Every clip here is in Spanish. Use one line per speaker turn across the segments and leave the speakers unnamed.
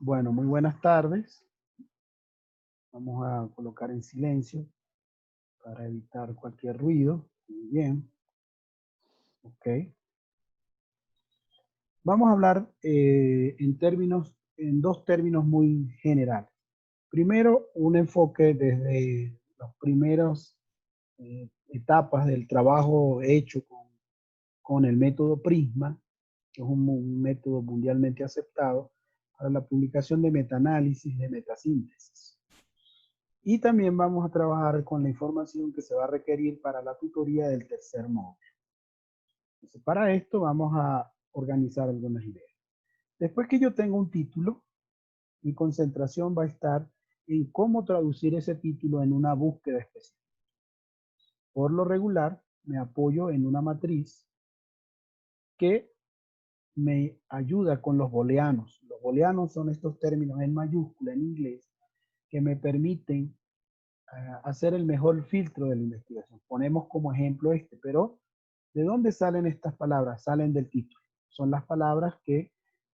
Bueno, muy buenas tardes. Vamos a colocar en silencio para evitar cualquier ruido. Muy bien, ok. Vamos a hablar en dos términos muy generales. Primero, un enfoque desde las primeras etapas del trabajo hecho con el método Prisma, que es un método mundialmente aceptado para la publicación de metaanálisis, de metasíntesis. Y también vamos a trabajar con la información que se va a requerir para la tutoría del tercer módulo. Entonces, para esto vamos a organizar algunas ideas. Después que yo tenga un título, mi concentración va a estar en cómo traducir ese título en una búsqueda específica. Por lo regular, me apoyo en una matriz que me ayuda con los booleanos. Los booleanos son estos términos en mayúscula en inglés que me permiten hacer el mejor filtro de la investigación. Ponemos como ejemplo este, pero ¿de dónde salen estas palabras? Salen del título. Son las palabras que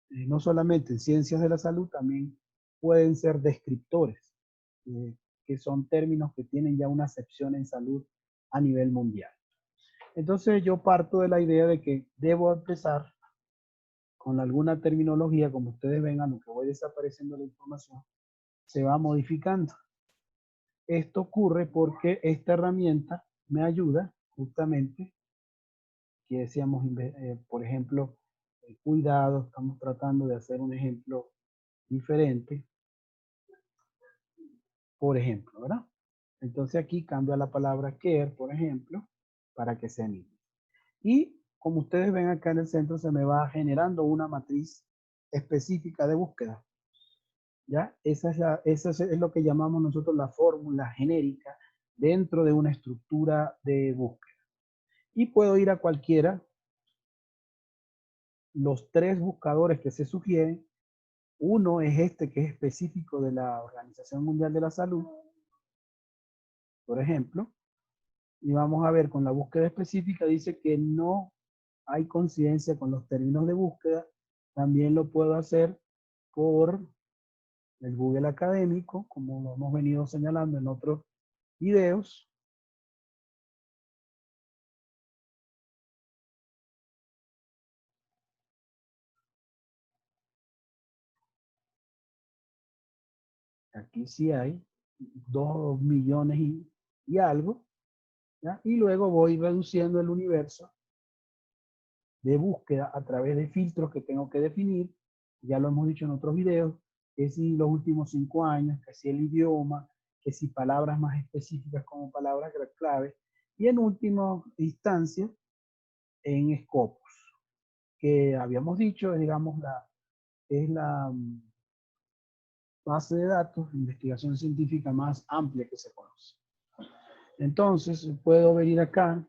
no solamente en ciencias de la salud, también pueden ser descriptores, que son términos que tienen ya una acepción en salud a nivel mundial. Entonces yo parto de la idea de que debo empezar con alguna terminología, como ustedes ven, a lo que voy desapareciendo la información, se va modificando. Esto ocurre porque esta herramienta me ayuda justamente, que decíamos, por ejemplo, el cuidado, estamos tratando de hacer un ejemplo diferente, por ejemplo, ¿verdad? Entonces aquí cambio la palabra care, por ejemplo, para que sea niño. Y como ustedes ven acá en el centro, se me va generando una matriz específica de búsqueda. ¿Ya? Esa es lo que llamamos nosotros la fórmula genérica dentro de una estructura de búsqueda. Y puedo ir a cualquiera, los tres buscadores que se sugieren. Uno es este que es específico de la Organización Mundial de la Salud, por ejemplo, y vamos a ver con la búsqueda específica, dice que no hay coincidencia con los términos de búsqueda. También lo puedo hacer por el Google académico, como lo hemos venido señalando en otros videos. Aquí sí hay 2 millones y algo, ¿ya? Y luego voy reduciendo el universo de búsqueda a través de filtros que tengo que definir. Ya lo hemos dicho en otros videos, que si los últimos 5 años, que si el idioma, que si palabras más específicas como palabras clave, y en última instancia, en Scopus, que habíamos dicho, digamos, es la base de datos de investigación científica más amplia que se conoce. Entonces, puedo venir acá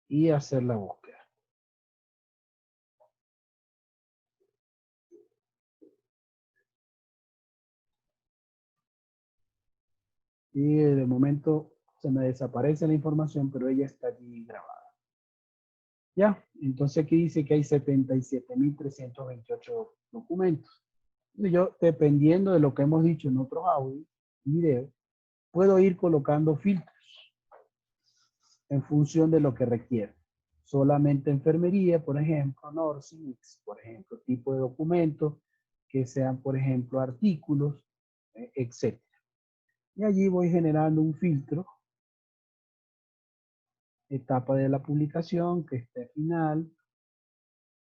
y hacer la búsqueda. Y de momento se me desaparece la información, pero ella está allí grabada. Ya, entonces aquí dice que hay 77.328 documentos. Entonces yo, dependiendo de lo que hemos dicho en otros audios y videos, puedo ir colocando filtros en función de lo que requiere. Solamente enfermería, por ejemplo, nursing, por ejemplo, tipo de documentos, que sean, por ejemplo, artículos, etc. Y allí voy generando un filtro, etapa de la publicación, que esté final,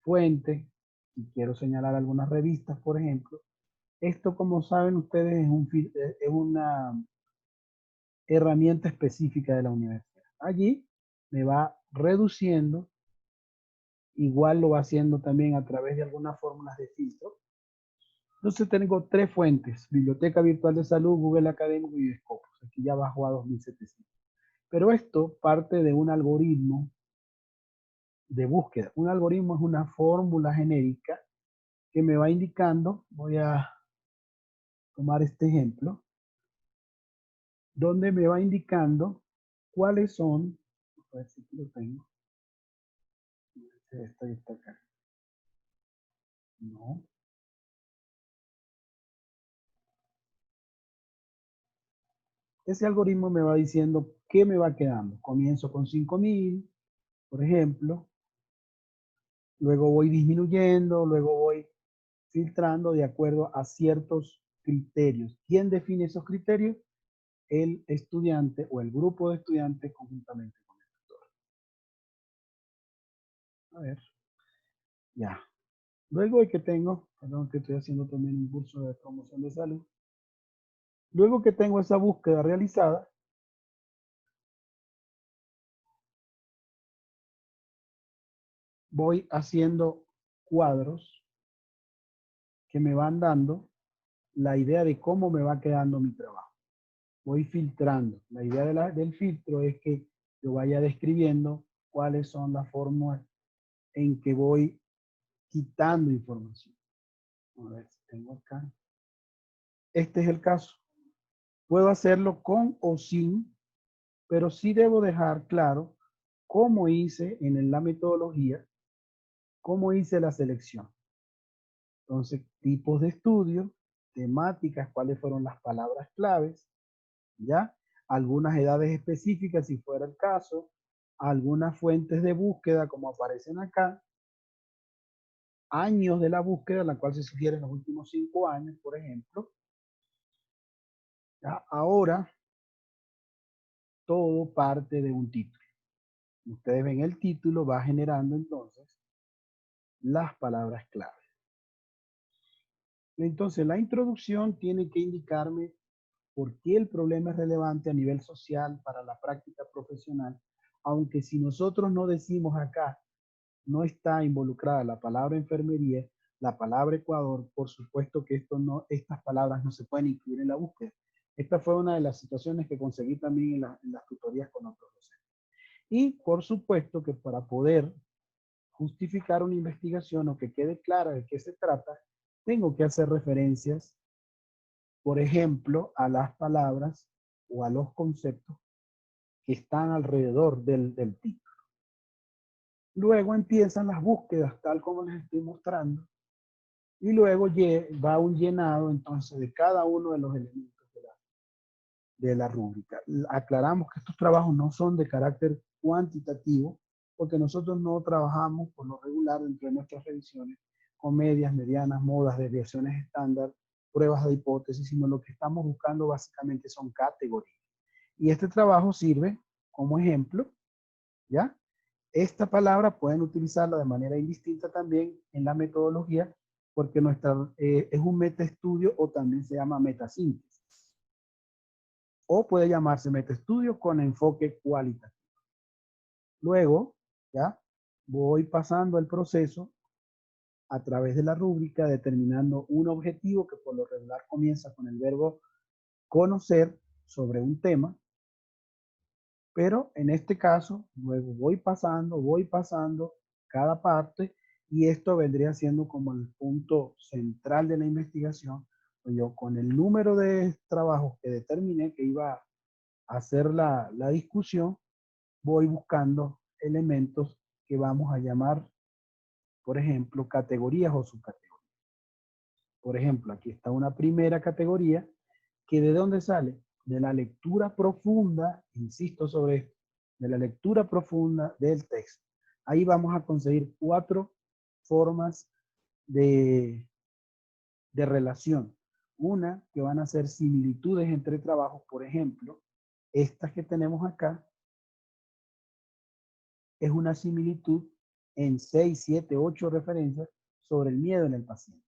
fuente, y quiero señalar algunas revistas, por ejemplo. Esto, como saben ustedes, es una herramienta específica de la universidad. Allí me va reduciendo, igual lo va haciendo también a través de algunas fórmulas de filtro. Entonces tengo tres fuentes: Biblioteca Virtual de Salud, Google Académico y Scopus. Aquí ya bajo a 2700. Pero esto parte de un algoritmo de búsqueda. Un algoritmo es una fórmula genérica que me va indicando, voy a tomar este ejemplo, donde me va indicando cuáles son, a ver si lo tengo, Esta que está acá. No. Ese algoritmo me va diciendo qué me va quedando. Comienzo con 5000, por ejemplo. Luego voy disminuyendo, luego voy filtrando de acuerdo a ciertos criterios. ¿Quién define esos criterios? El estudiante o el grupo de estudiantes conjuntamente con el tutor. A ver, ya. Luego de que tengo, perdón que estoy haciendo también un curso de promoción de salud. Luego que tengo esa búsqueda realizada, voy haciendo cuadros que me van dando la idea de cómo me va quedando mi trabajo. Voy filtrando. La idea del filtro es que yo vaya describiendo cuáles son las formas en que voy quitando información. A ver si tengo acá. Este es el caso. Puedo hacerlo con o sin, pero sí debo dejar claro cómo hice en la metodología, cómo hice la selección. Entonces, tipos de estudio, temáticas, cuáles fueron las palabras claves, ¿ya? Algunas edades específicas, si fuera el caso, algunas fuentes de búsqueda, como aparecen acá, años de la búsqueda, la cual se sugiere en los últimos 5 años, por ejemplo. ¿Ya? Ahora, todo parte de un título. Ustedes ven el título, va generando entonces las palabras clave. Entonces, la introducción tiene que indicarme por qué el problema es relevante a nivel social para la práctica profesional, aunque si nosotros no decimos acá, no está involucrada la palabra enfermería, la palabra Ecuador, por supuesto que estas palabras no se pueden incluir en la búsqueda. Esta fue una de las situaciones que conseguí también en las tutorías con otros docentes. Y por supuesto que para poder justificar una investigación o que quede clara de qué se trata, tengo que hacer referencias, por ejemplo, a las palabras o a los conceptos que están alrededor del título. Luego empiezan las búsquedas, tal como les estoy mostrando, y luego va un llenado entonces de cada uno de los elementos de la rúbrica. Aclaramos que estos trabajos no son de carácter cuantitativo, porque nosotros no trabajamos por lo regular dentro de nuestras revisiones con medias, medianas, modas, desviaciones estándar, pruebas de hipótesis, sino lo que estamos buscando básicamente son categorías. Y este trabajo sirve como ejemplo, ¿ya? Esta palabra pueden utilizarla de manera indistinta también en la metodología, porque es un metaestudio o también se llama metasíntesis. O puede llamarse metaestudio con enfoque cualitativo. Luego, ya, voy pasando el proceso a través de la rúbrica, determinando un objetivo que por lo regular comienza con el verbo conocer sobre un tema, pero en este caso, luego voy pasando cada parte y esto vendría siendo como el punto central de la investigación. Yo con el número de trabajos que determiné que iba a hacer la discusión, voy buscando elementos que vamos a llamar, por ejemplo, categorías o subcategorías. Por ejemplo, aquí está una primera categoría que ¿de dónde sale? De la lectura profunda, insisto sobre esto, de la lectura profunda del texto. Ahí vamos a conseguir 4 formas de relación. Una, que van a ser similitudes entre trabajos, por ejemplo, estas que tenemos acá, es una similitud en 6, 7, 8 referencias sobre el miedo en el paciente.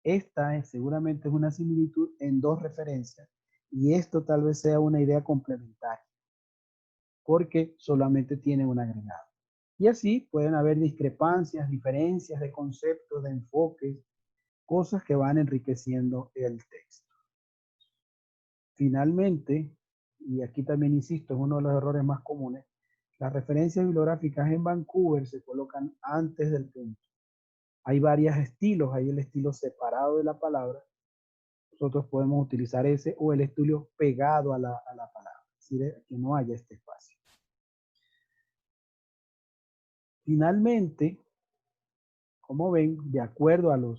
Esta seguramente es una similitud en 2 referencias y esto tal vez sea una idea complementaria porque solamente tiene un agregado. Y así pueden haber discrepancias, diferencias de conceptos, de enfoques, cosas que van enriqueciendo el texto. Finalmente, y aquí también insisto, es uno de los errores más comunes, las referencias bibliográficas en Vancouver se colocan antes del punto. Hay varios estilos, hay el estilo separado de la palabra, nosotros podemos utilizar ese o el estilo pegado a la palabra, es decir, que no haya este espacio. Finalmente, como ven, de acuerdo a las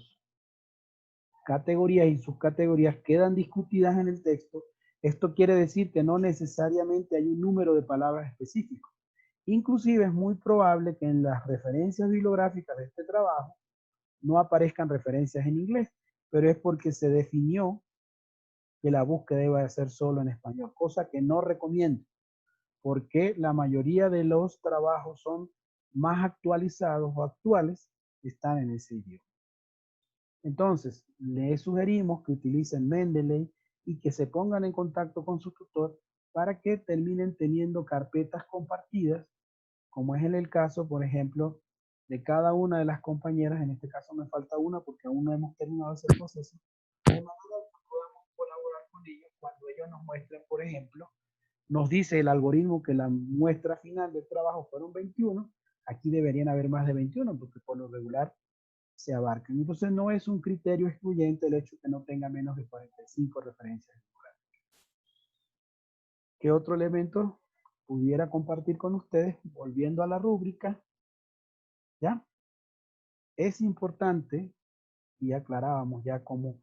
categorías y subcategorías quedan discutidas en el texto. Esto quiere decir que no necesariamente hay un número de palabras específico. Inclusive es muy probable que en las referencias bibliográficas de este trabajo no aparezcan referencias en inglés, pero es porque se definió que la búsqueda debe ser solo en español, cosa que no recomiendo, porque la mayoría de los trabajos son más actualizados o actuales, están en ese idioma. Entonces, les sugerimos que utilicen Mendeley y que se pongan en contacto con su tutor para que terminen teniendo carpetas compartidas, como es en el caso, por ejemplo, de cada una de las compañeras. En este caso me falta una porque aún no hemos terminado ese proceso, de manera que podamos colaborar con ellos cuando ellos nos muestren, por ejemplo, nos dice el algoritmo que la muestra final del trabajo fueron 21, aquí deberían haber más de 21 porque por lo regular se abarcan. Entonces no es un criterio excluyente el hecho de que no tenga menos de 45 referencias. ¿Qué otro elemento pudiera compartir con ustedes? Volviendo a la rúbrica, ¿ya? Es importante, y aclarábamos ya cómo,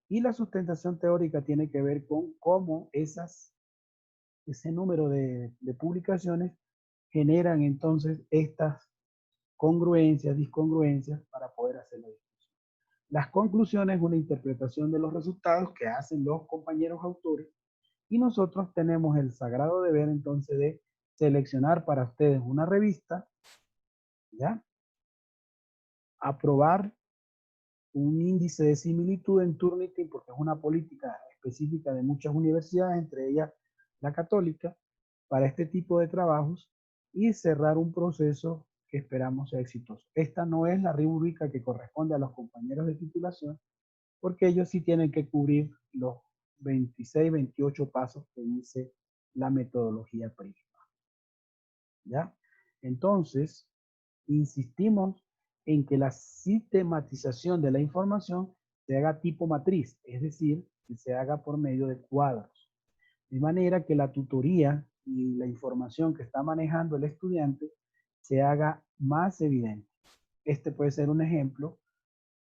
y la sustentación teórica tiene que ver con cómo ese número de publicaciones generan entonces estas congruencias, discongruencias para poder hacer la discusión. Las conclusiones, una interpretación de los resultados que hacen los compañeros autores, y nosotros tenemos el sagrado deber entonces de seleccionar para ustedes una revista, ¿ya? Aprobar un índice de similitud en Turnitin, porque es una política específica de muchas universidades, entre ellas la católica, para este tipo de trabajos, y cerrar un proceso que esperamos sea exitoso. Esta no es la rúbrica que corresponde a los compañeros de titulación, porque ellos sí tienen que cubrir los 26, 28 pasos que dice la metodología PRISMA. ¿Ya? Entonces, insistimos en que la sistematización de la información se haga tipo matriz, es decir, que se haga por medio de cuadros. De manera que la tutoría y la información que está manejando el estudiante se haga más evidente. Este puede ser un ejemplo.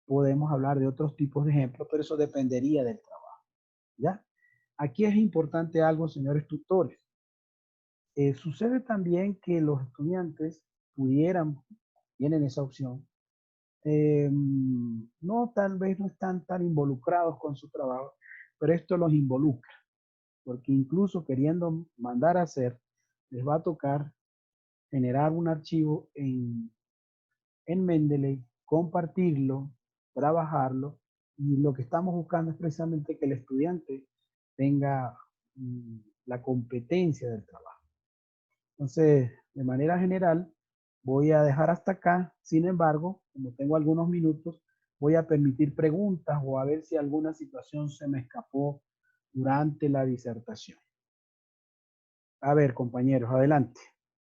Podemos hablar de otros tipos de ejemplos, pero eso dependería del trabajo. ¿Ya? Aquí es importante algo, señores tutores. Sucede también que los estudiantes pudieran, tienen esa opción, no, tal vez no están tan involucrados con su trabajo, pero esto los involucra, porque incluso queriendo mandar a hacer, les va a tocar generar un archivo en Mendeley, compartirlo, trabajarlo, y lo que estamos buscando es precisamente que el estudiante tenga la competencia del trabajo. Entonces, de manera general, voy a dejar hasta acá. Sin embargo, como tengo algunos minutos, voy a permitir preguntas o a ver si alguna situación se me escapó durante la disertación. A ver, compañeros, adelante.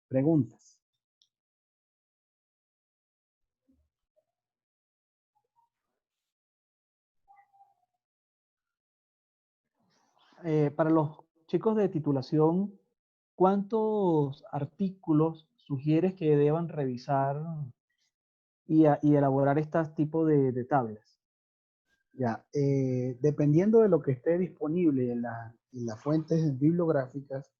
Preguntas.
Para los chicos de titulación, ¿cuántos artículos sugieres que deban revisar y elaborar estos tipos de tablas?
Ya, dependiendo de lo que esté disponible en las fuentes bibliográficas,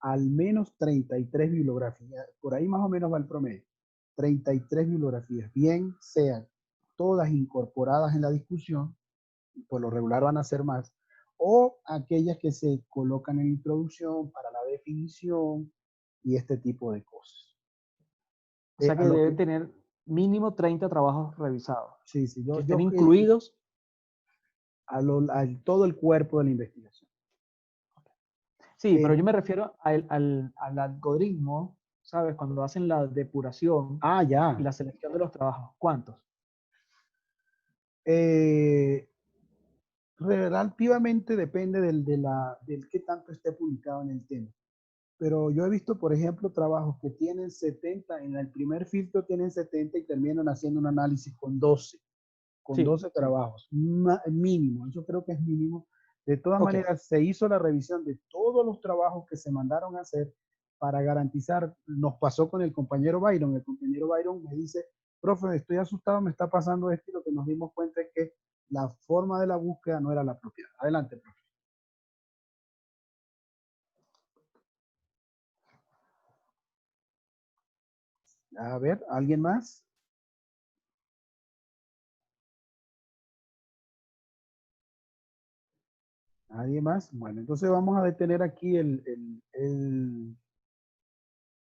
al menos 33 bibliografías, por ahí más o menos va el promedio, 33 bibliografías, bien sean todas incorporadas en la discusión, por lo regular van a ser más, o aquellas que se colocan en introducción para la definición y este tipo de cosas.
O sea
A
que
lo
deben
que,
tener mínimo 30 trabajos revisados,
sí, sí,
que estén incluidos.
a todo el cuerpo de la investigación.
Sí, pero
Eh,
yo me refiero al algoritmo, ¿sabes? Cuando hacen la depuración y
ya.
la selección de los trabajos. ¿Cuántos?
Eh, Relativamente depende del qué tanto esté publicado en el tema. Pero yo he visto, por ejemplo, trabajos que tienen 70, en el primer filtro tienen 70 y terminan haciendo un análisis con
Sí,
12
sí.
trabajos, mínimo, eso creo que es mínimo. De todas
Ok,
maneras, se hizo la revisión de todos los trabajos que se mandaron a hacer para garantizar, nos pasó con el compañero Byron. El compañero Byron me dice, profe, estoy asustado, me está pasando esto y lo que nos dimos cuenta es que la forma de la búsqueda no era la propia. Adelante, profe. A ver, ¿alguien más? ¿Nadie más? Bueno, entonces vamos a detener aquí el